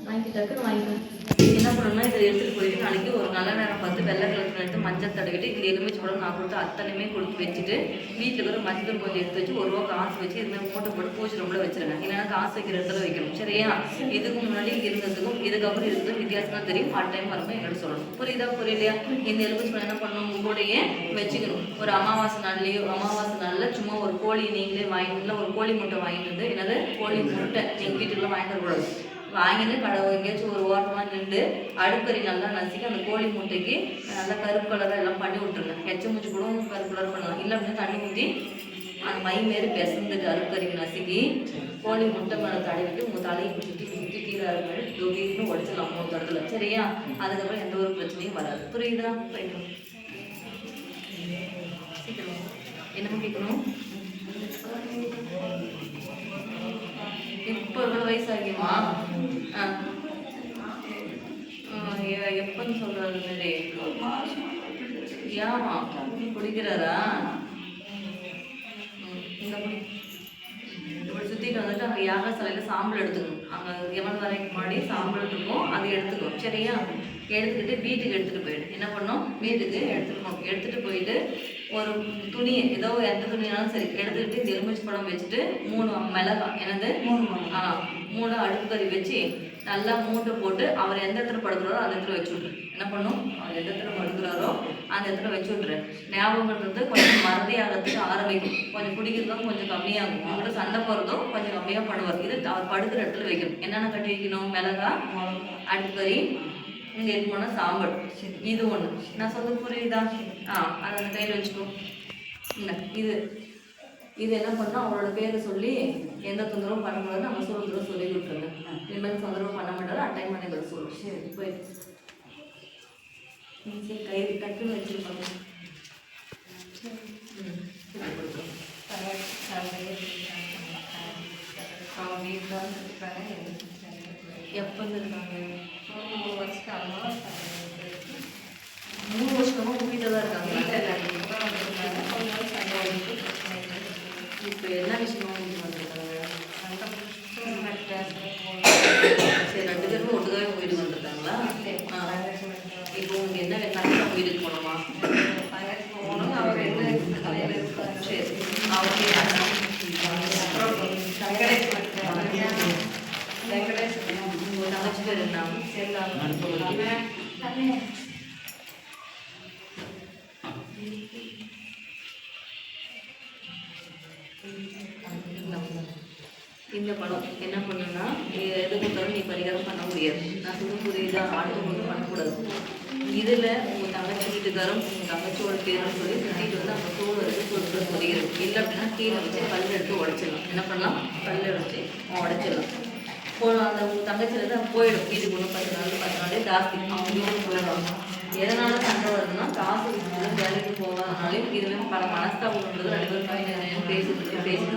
வாங்கி டக்குன்னு வாங்கிக்கலாம். என்ன பண்ணணும்னா இதை எடுத்துகிட்டு போயிட்டு நாளைக்கு ஒரு நல்ல நேரம் பார்த்து வெள்ளை கலர் எடுத்து மஞ்சள் தடவிட்டு இந்த எலுமிச்சை பழம் நான் கொடுத்து அத்தனையுமே கொடுத்து வச்சுட்டு வீட்டில் இருக்கிற மஞ்சள் கொஞ்சம் எடுத்து வச்சு ஒரு ரூபா காசு வச்சு இதுமாதிரி மூட்டை போட்டு பூச்சி ரொம்ப வச்சிருங்க. இல்லைன்னா காசு வைக்கிற இடத்துல வைக்கணும். சரியா? இதுக்கு முன்னாடி இருந்ததுக்கும் இதுக்கப்புறம் இருக்கிறதுக்கும் வித்தியாசம் தான் தெரியும். பார்ட் டைம் வரும்போது எங்கிட்ட சொல்லணும். புரியுதா புரியலையா? இந்த எலுமிச்சை பழம் என்ன பண்ணணும், உங்களுடைய வச்சுக்கணும். ஒரு அமாவாசை நாளில் சும்மா ஒரு கோழி நீங்களே வாங்கிட்டு ஒரு கோழி முட்டை வாங்கிட்டு வந்து என்னது கோழி முட்டை நீங்கள் வீட்டுக்குள்ள வாங்கிட்டு வரக்கூடாது. வாங்கிட்டு கடை எங்கேயாச்சும் ஒரு ஓரமாக நின்று அடுப்பறி நல்லா நசுக்கி அந்த கோழி முட்டைக்கு நல்லா கருப்பு கலராக எல்லாம் பண்ணி விட்டுருங்க. எச்ச மூச்சு கூட கருப்பு கலர் பண்ணலாம். இல்லை அப்படின்னா தண்ணி ஊற்றி அந்த மை மாரி பிசைந்துட்டு அடுப்பறிக்கு நசுக்கி கோழி முட்டை மேலே தடவிட்டு உங்கள் தலையை சுற்றி சுற்றி கீழே மாதிரி தொகைன்னு உடச்சிடலாம் 3 தடத்தில். சரியா? அதுக்கப்புறம் எந்த ஒரு பிரச்சனையும் வராது. புரியுதா? போய்ட்டு சீக்கிரம் என்னமோ கேட்கணும். இப்போ எவ்வளோ வயசாகியுமா? எப்பன்னு சொல்றாரு மாதிரி ஏமா குடிக்கிறாரா? இந்த குடி இப்படி சுற்றிட்டு வந்துட்டு அங்கே யாக சிலையில் சாம்பல் எடுத்துக்கணும். அங்கே எவன் வரைக்கும் முன்னாடி சாம்பல் இருக்கும், அதை எடுத்துக்கணும். சரியா? எடுத்துக்கிட்டு வீட்டுக்கு எடுத்துகிட்டு போயிடு. என்ன பண்ணோம், வீட்டுக்கு எடுத்துகிட்டு போயிட்டு ஒரு துணி ஏதோ எந்த துணினாலும் சரி எடுத்துக்கிட்டு இந்த எலுமிச்சை பழம் வச்சுட்டு 3 மிளகாய் என்னது 3 அடுப்பு கறி வச்சு நல்லா மூட்டை போட்டு அவர் எந்த இடத்துல படுக்கிறாரோ அந்த இடத்துல வச்சு விட்ரு. என்ன பண்ணும், அவர் எந்த இடத்துல படுக்கிறாரோ அந்த இடத்துல வச்சு விட்ரு. ஞாபகம்ன்றது கொஞ்சம் மறதியாகிறதுக்கு ஆரம்பிக்கும். கொஞ்சம் குடிக்கிறதும் கொஞ்சம் கம்மியாகும். அவங்கள்ட்ட சண்டை போகிறதும் கொஞ்சம் கம்மியாக பண்ணுவார். இது அவர் படுக்கிற இடத்துல வைக்கணும். என்னென்ன கட்டி வைக்கணும், மிளகாய், அடுப்பு கறி, இங்கே எடுத்து போனால் சாம்பல், இது ஒன்று. நான் சொல்ல புரியுதா? அதை அந்த கையில் வச்சுக்கோ. இல்லை இது என்ன பண்ணால் அவரோட பேரை சொல்லி எந்த தொந்தரவும் பண்ண முடியாது. நம்ம சொல்லுறதும் சொல்லி கொடுத்துருங்க. இனிமேல் தொந்தரவு பண்ண மாட்டாரு. அட்டைம் பண்ணி பதில் சொல்லுவோம். சரி போயிட்டு சரி கை டக்குன்னு வச்சுருப்பாங்க. எப்போ இருக்காங்க? 3 வருஷமா வீட்டில் தான் இருக்காங்க. இப்போ என்ன விஷயமா வந்திருக்காங்க? சரி 2 பேருமே ஒட்டுக்காவே வீட்டுக்கு வந்துருக்காங்களா? இப்போ உங்களுக்கு என்ன வேணும்? வீட்டுக்கு போகணுமா? அவர் என்ன சரி அவரே உங்கள் தங்கச்சி பேர் என்ன? இந்த படம் என்ன பண்ணுன்னா எது கொடுத்தாலும் நீ பரிகாரம் பண்ண முடியாது. நான் சொல்ல புரியுதா? அடுத்தவங்களுக்கு பண்ணக்கூடாது. இதில் உங்கள் தங்கச்சி வீட்டுக்காரும் உங்கள் தங்கச்சியோட பேருன்னு சொல்லி சுற்றிட்டு வந்து அந்த தோல் எடுத்து சொல்கிறது முடிகிறது. இல்லை அப்படின்னா கீழே வச்சு கல் எடுத்து உடச்சிடலாம். என்ன பண்ணலாம், கல் வச்சு உடச்சிடலாம். அந்த உங்கள் தங்கச்சியிலேருந்து போயிடும். வீட்டுக்கு ஒன்று 10 நாளே ஜாஸ்தி அவங்களும் போயிடுவாங்க. எதனால சண்டை வருதுன்னா காசு வேலைக்கு போகாதனாலையும் இதுவே பல மனஸ்தாபம்ன்றது 2 பேரும் பேசிட்டு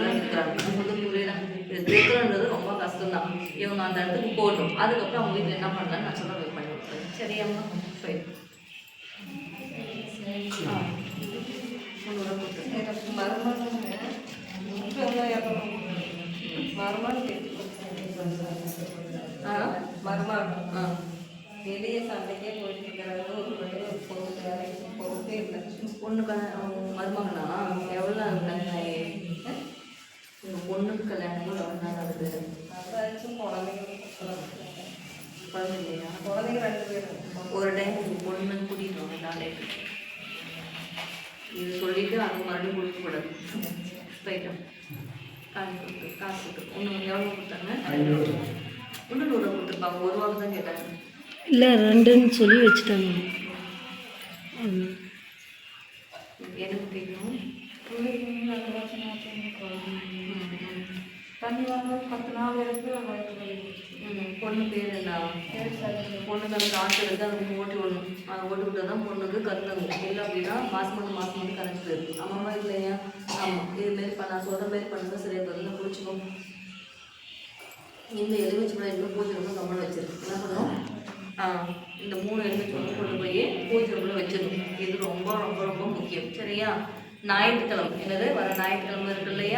தான் இருக்கிறாங்க. உங்களுக்கு புரியுதான்? இது திருக்குறன்றது ரொம்ப கஷ்டம்தான். இவங்க அந்த இடத்துக்கு போகட்டும். அதுக்கப்புறம் அவங்க வீட்டில் என்ன பண்ணலான்னு நான் சொல்ல பண்ணி விட்டுறேன். சரியாம்மா? போயிடும். வெளியே சண்டைக்கே போயிட்டு இருக்கிறாங்க. ஒரு பொறுப்பே இல்லை. பொண்ணுக்கு மருமகனா எவ்வளோ இருந்தாங்க? உங்கள் பொண்ணுக்கு கல்யாணம் எவ்வளோ நாள் ஆகுது? அதாச்சும் குழந்தைங்க இல்லையா? குழந்தைங்க 2 பேரும். ஒரு டைம் உங்கள் பொண்ணு கூட்டிகிட்டு வாங்க நாளே. இது சொல்லிவிட்டு அது மறுபடியும் கொடுக்கக்கூடாது. போயிட்டோம். காசு கொடுத்து ஒன்று எவ்வளோ கொடுத்தாங்க? 100 கொடுத்துருப்பாங்க. 1 ரூபா தான் கேட்டாங்க. இல்லை 2ன்னு சொல்லி வச்சுட்டாங்க. எனக்கு தெரியும். தண்ணி வாங்க 10 நாள் இருக்கு. பொண்ணு பேர் என்ன? பொண்ணுக்கு அந்த காசு எடுத்து அதுக்கு ஓட்டி விடணும். அதை ஓட்டி விட்டால் தான் பொண்ணுக்கு கற்றுங்க. இல்லை அப்படின்னா மாதம் கரைச்சி போயிருக்கு. ஆமாம்மா இல்லையா? ஆமாம். இதுமாரி நான் சொல்கிற மாரி பண்ணுங்க. சரியா பதில் பிடிச்சிக்கோங்க. இந்த எலுமிச்சை பழம் இன்னும் பூஜை ரொம்ப கம்மன் வச்சிருக்கு. என்ன பண்ணணும், இந்த 3 எலுமிச்சை பழம் கொண்டு போய் பூஜை ரொம்ப வச்சிடணும். இது ரொம்ப ரொம்ப ரொம்ப முக்கியம். சரியா? ஞாயிற்றுக்கிழமை என்னது வர ஞாயிற்றுக்கிழமை இருக்கு இல்லையா?